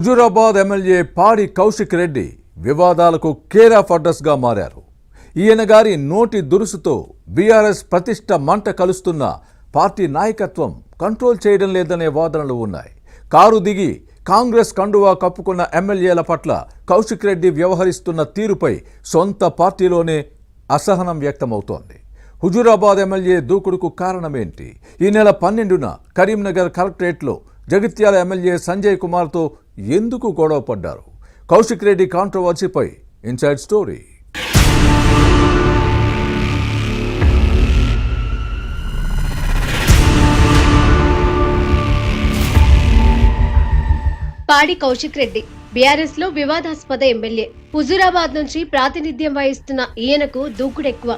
Huzurabad MLA పాడి కౌశిక్ రెడ్డి వివాదాలకు care of address గా మారారు. ఈయన గారి నోటి దురుసుతో బీఆర్ఎస్ ప్రతిష్ట మంట కలుస్తున్న పార్టీ నాయకత్వం కంట్రోల్ చేయడం లేదనే వాదనలు ఉన్నాయి. కారు దిగి కాంగ్రెస్ కండువా కప్పుకున్న ఎమ్మెల్యేల పట్ల కౌశిక్ రెడ్డి వ్యవహరిస్తున్న తీరుపై సొంత పార్టీలోనే అసహనం వ్యక్తమవుతోంది. హుజూరాబాద్ ఎమ్మెల్యే దూకుడుకు కారణమేంటి? ఈ నెల 12న కరీంనగర్ కలెక్టరేట్లో జగిత్యాల ఎమ్మెల్యే సంజయ్ కుమార్తో ఎందుకు గొడవ పడ్డారు? కౌశిక్ రెడ్డి కాంట్రవర్సీపై inside story. Padi Kaushik Reddy BRS లో వివాదాస్పద ఎమ్మెల్యే. హుజూరాబాద్ నుంచి ప్రాతినిధ్యం వహిస్తున్న ఈయనకు దూకుడెక్కువ.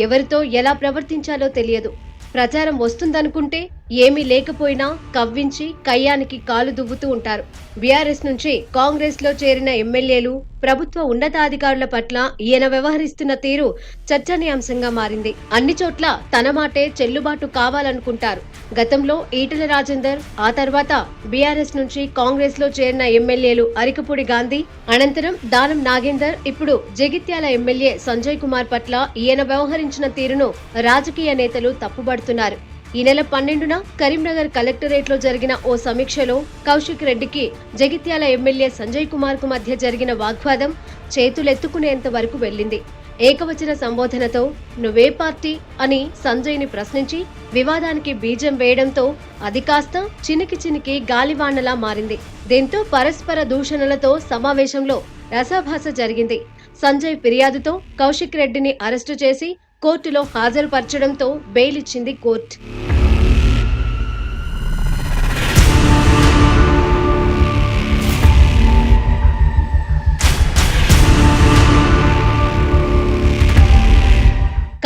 ఎవరితో ఎలా ప్రవర్తించాలో తెలియదు. ప్రచారం వస్తుందనుకుంటే ఏమీ లేకపోయినా కవ్వించి కయ్యానికి కాలు దువ్వుతూ ఉంటారు. బీఆర్ఎస్ నుంచి కాంగ్రెస్ లో చేరిన ఎమ్మెల్యేలు, ప్రభుత్వ ఉన్నతాధికారుల పట్ల ఈయన వ్యవహరిస్తున్న తీరు చర్చనీయాంశంగా మారింది. అన్ని చోట్ల తన మాటే చెల్లుబాటు కావాలనుకుంటారు. గతంలో ఈటెల రాజేందర్, ఆ తర్వాత బీఆర్ఎస్ నుంచి కాంగ్రెస్ లో చేరిన ఎమ్మెల్యేలు అరికపూడి గాంధీ, అనంతరం దానం నాగేందర్, ఇప్పుడు జగిత్యాల ఎమ్మెల్యే సంజయ్ కుమార్ పట్ల ఈయన వ్యవహరించిన తీరును రాజకీయ నేతలు తప్పుబడుతున్నారు. ఈ నెల 12న కరీంనగర్ కలెక్టరేట్ లో జరిగిన ఓ సమీక్షలో కౌశిక్ రెడ్డికి జగిత్యాల ఎమ్మెల్యే సంజయ్ కుమార్ కు మధ్య జరిగిన వాగ్వాదం చేతులెత్తుకునేంత వరకు వెళ్లింది. ఏకవచన సంబోధనతో "నువ్వే పార్టీ" అని సంజయ్ ని ప్రశ్నించి వివాదానికి బీజం వేయడంతో అది కాస్త చినికి గాలివానలా మారింది. దీంతో పరస్పర దూషణలతో సమావేశంలో రసాభాస జరిగింది. సంజయ్ ఫిర్యాదుతో కౌశిక్ రెడ్డిని అరెస్టు చేసి కోర్టులో హాజరుపరచడంతో బెయిల్ ఇచ్చింది కోర్టు.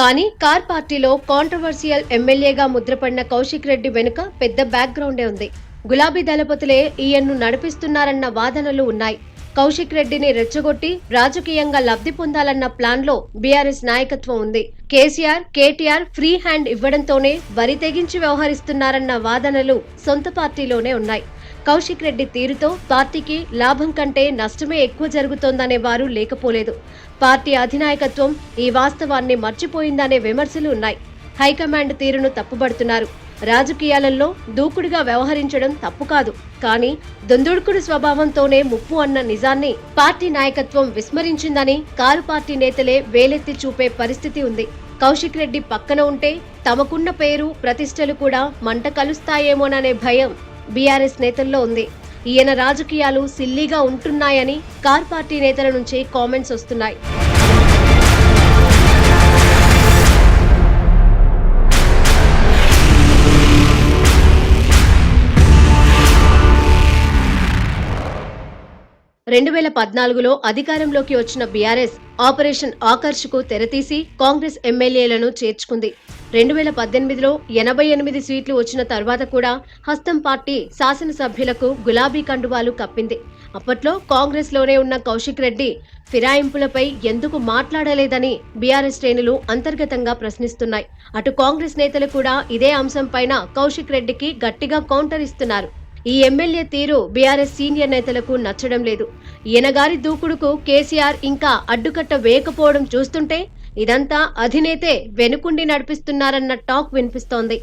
కానీ కార్ పార్టీలో కాంట్రవర్సియల్ ఎమ్మెల్యేగా ముద్రపడిన కౌశిక్ రెడ్డి వెనుక పెద్ద బ్యాక్గ్రౌండే ఉంది. గులాబీ దళపతులే ఈయన్ను నడిపిస్తున్నారన్న వాదనలు ఉన్నాయి. కౌశిక్ రెడ్డిని రెచ్చగొట్టి రాజకీయంగా లబ్ధి పొందాలన్న ప్లాన్ లో బీఆర్ఎస్ నాయకత్వం ఉంది. కేసీఆర్, కేటీఆర్ ఫ్రీ హ్యాండ్ ఇవ్వడంతోనే వరి తెగించి వ్యవహరిస్తున్నారన్న వాదనలు సొంత పార్టీలోనే ఉన్నాయి. కౌశిక్ రెడ్డి తీరుతో పార్టీకి లాభం కంటే నష్టమే ఎక్కువ జరుగుతోందనే వారు లేకపోలేదు. పార్టీ అధినాయకత్వం ఈ వాస్తవాన్ని మర్చిపోయిందనే విమర్శలు ఉన్నాయి. హైకమాండ్ తీరును తప్పుబడుతున్నారు. రాజకీయాలలో దూకుడుగా వ్యవహరించడం తప్పు కాదు, కానీ దొందుడుకుడు స్వభావంతోనే ముప్పు అన్న నిజాన్ని పార్టీ నాయకత్వం విస్మరించిందని కారు పార్టీ నేతలే వేలెత్తి చూపే పరిస్థితి ఉంది. కౌశిక్ రెడ్డి పక్కన ఉంటే తమకున్న పేరు, ప్రతిష్టలు కూడా మంట కలుస్తాయేమోననే భయం బీఆర్ఎస్ నేతల్లో ఉంది. ఈయన రాజకీయాలు సిల్లీగా ఉంటున్నాయని కారు పార్టీ నేతల నుంచి కామెంట్స్ వస్తున్నాయి. రెండు 2014లో అధికారంలోకి వచ్చిన బీఆర్ఎస్ ఆపరేషన్ ఆకర్ష్ కు తెరతీసి కాంగ్రెస్ ఎమ్మెల్యేలను చేర్చుకుంది. 2018లో 88 సీట్లు వచ్చిన తర్వాత కూడా హస్తం పార్టీ శాసనసభ్యులకు గులాబీ కండువాలు కప్పింది. అప్పట్లో కాంగ్రెస్ లోనే ఉన్న కౌశిక్ రెడ్డి ఫిరాయింపులపై ఎందుకు మాట్లాడలేదని బీఆర్ఎస్ శ్రేణులు అంతర్గతంగా ప్రశ్నిస్తున్నాయి. అటు కాంగ్రెస్ నేతలు కూడా ఇదే అంశంపైన కౌశిక్ రెడ్డికి గట్టిగా కౌంటర్ ఇస్తున్నారు. ఈ ఎమ్మెల్యే తీరు బీఆర్ఎస్ సీనియర్ నేతలకు నచ్చడం లేదు. ఈయనగారి దూకుడుకు కేసీఆర్ ఇంకా అడ్డుకట్ట వేయకపోవడం చూస్తుంటే ఇదంతా అధినేతే వెనుకుండి నడిపిస్తున్నారన్న టాక్ వినిపిస్తోంది.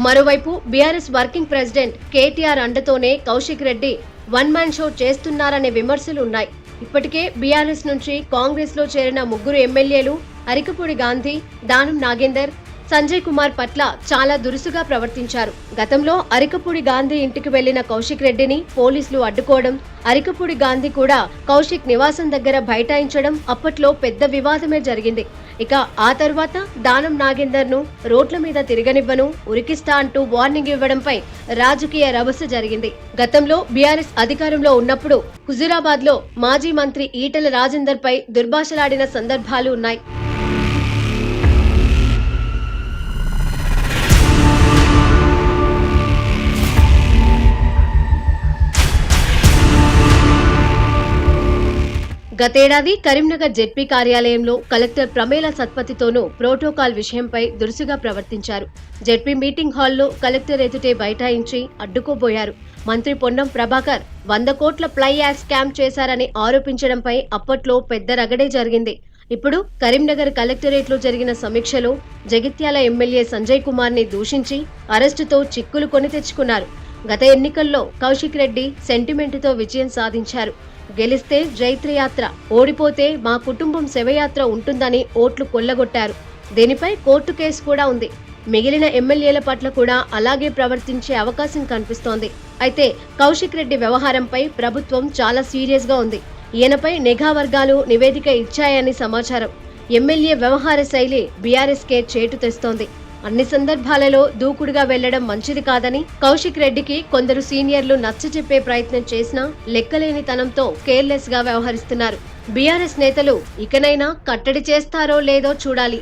మరోవైపు బీఆర్ఎస్ వర్కింగ్ ప్రెసిడెంట్ కేటీఆర్ అండతోనే Kaushik Reddy one man show చేస్తున్నారనే విమర్శలు ఉన్నాయి. ఇప్పటికే బీఆర్ఎస్ నుంచి కాంగ్రెస్ లో చేరిన 3 ఎమ్మెల్యేలు అరికపూడి గాంధీ, దానం నాగేందర్, సంజయ్ కుమార్ పట్ల చాలా దురుసుగా ప్రవర్తించారు. గతంలో అరికపూడి గాంధీ ఇంటికి వెళ్లిన కౌశిక్ రెడ్డిని పోలీసులు అడ్డుకోవడం, అరికపూడి గాంధీ కూడా కౌశిక్ నివాసం దగ్గర బైఠాయించడం అప్పట్లో పెద్ద వివాదమే జరిగింది. ఇక ఆ తర్వాత దానం నాగేందర్ ను రోడ్ల మీద తిరగనివ్వను, ఉరికిస్తా అంటూ వార్నింగ్ ఇవ్వడంపై రాజకీయ రభస జరిగింది. గతంలో బీఆర్ఎస్ అధికారంలో ఉన్నప్పుడు హుజూరాబాద్ లో మాజీ మంత్రి ఈటెల రాజేందర్ పై దుర్భాషలాడిన సందర్భాలు ఉన్నాయి. గతేడాది కరీంనగర్ జెడ్పీ కార్యాలయంలో కలెక్టర్ ప్రమేల సత్పతితోనూ ప్రోటోకాల్ విషయంపై దురుసుగా ప్రవర్తించారు. జెడ్పీ మీటింగ్ హాల్లో కలెక్టర్ ఎదుటే బైఠాయించి అడ్డుకోబోయారు. మంత్రి పొన్నం ప్రభాకర్ 100 కోట్ల ఫ్లై యాష్ స్కామ్ చేశారని ఆరోపించడంపై అప్పట్లో పెద్ద రగడే జరిగింది. ఇప్పుడు కరీంనగర్ కలెక్టరేట్లో జరిగిన సమీక్షలో జగిత్యాల ఎమ్మెల్యే సంజయ్ కుమార్ ని దూషించి అరెస్టుతో చిక్కులు కొని తెచ్చుకున్నారు. గత ఎన్నికల్లో కౌశిక్ రెడ్డి సెంటిమెంటుతో విజయం సాధించారు. గెలిస్తే జైత్రయాత్ర, ఓడిపోతే మా కుటుంబం శవయాత్ర ఉంటుందని ఓట్లు కొల్లగొట్టారు. దీనిపై కోర్టు కేసు కూడా ఉంది. మిగిలిన ఎమ్మెల్యేల పట్ల కూడా అలాగే ప్రవర్తించే అవకాశం కనిపిస్తోంది. అయితే కౌశిక్ రెడ్డి వ్యవహారంపై ప్రభుత్వం చాలా సీరియస్ గా ఉంది. ఈయనపై నిఘా వర్గాలు నివేదిక ఇచ్చాయని సమాచారం. ఎమ్మెల్యే వ్యవహార శైలి బీఆర్ఎస్ కే చేటు తెస్తోంది. అన్ని సందర్భాలలో దూకుడుగా వెళ్లడం మంచిది కాదని కౌశిక్ రెడ్డికి కొందరు సీనియర్లు నచ్చజెప్పే ప్రయత్నం చేసినా లెక్కలేనితనంతో కేర్లెస్ గా వ్యవహరిస్తున్నారు. బీఆర్ఎస్ నేతలు ఇకనైనా కట్టడి చేస్తారో లేదో చూడాలి.